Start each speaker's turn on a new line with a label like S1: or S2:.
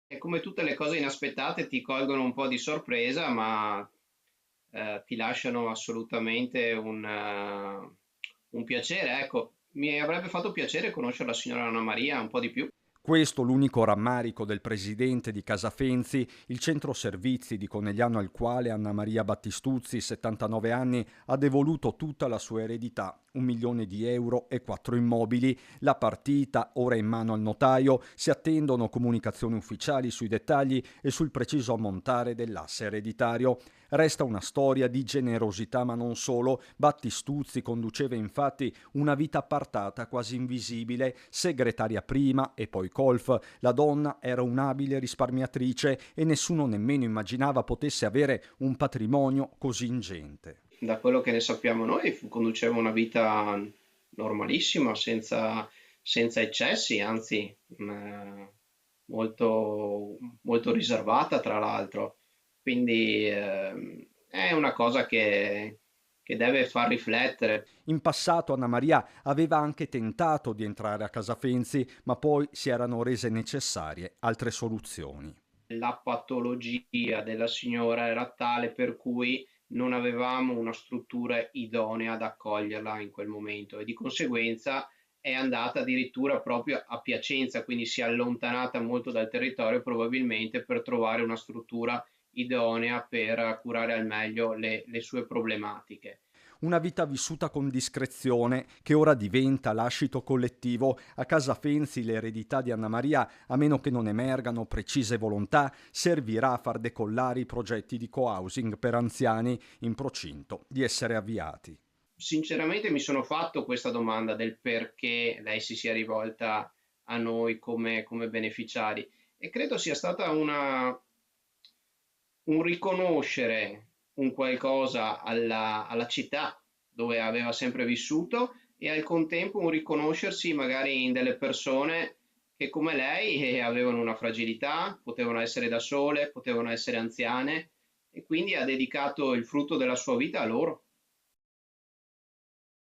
S1: E come tutte le cose inaspettate ti colgono un po' di sorpresa, ma ti lasciano assolutamente un piacere. Ecco, mi avrebbe fatto piacere conoscere la signora Anna Maria un po' di più.
S2: Questo l'unico rammarico del presidente di Casafenzi, il centro servizi di Conegliano al quale Anna Maria Battistuzzi, 79 anni, ha devoluto tutta la sua eredità, 1 milione di euro e 4 immobili. La partita, ora in mano al notaio, si attendono comunicazioni ufficiali sui dettagli e sul preciso ammontare dell'asse ereditario. Resta una storia di generosità, ma non solo. Battistuzzi conduceva infatti una vita appartata, quasi invisibile, segretaria prima e poi colf. La donna era un'abile risparmiatrice e nessuno nemmeno immaginava potesse avere un patrimonio così ingente.
S1: Da quello che ne sappiamo noi, conduceva una vita normalissima, senza eccessi, anzi, molto, molto riservata, tra l'altro. Quindi è una cosa che deve far riflettere.
S2: In passato Anna Maria aveva anche tentato di entrare a Casafenzi, ma poi si erano rese necessarie altre soluzioni.
S1: La patologia della signora era tale per cui non avevamo una struttura idonea ad accoglierla in quel momento e di conseguenza è andata addirittura proprio a Piacenza, quindi si è allontanata molto dal territorio probabilmente per trovare una struttura idonea per curare al meglio le sue problematiche.
S2: Una vita vissuta con discrezione che ora diventa lascito collettivo. A Casafenzi l'eredità di Anna Maria, a meno che non emergano precise volontà, servirà a far decollare i progetti di co-housing per anziani in procinto di essere avviati.
S1: Sinceramente mi sono fatto questa domanda del perché lei si sia rivolta a noi come beneficiari e credo sia stata un riconoscere un qualcosa alla città dove aveva sempre vissuto e al contempo un riconoscersi magari in delle persone che come lei avevano una fragilità, potevano essere da sole, potevano essere anziane e quindi ha dedicato il frutto della sua vita a loro.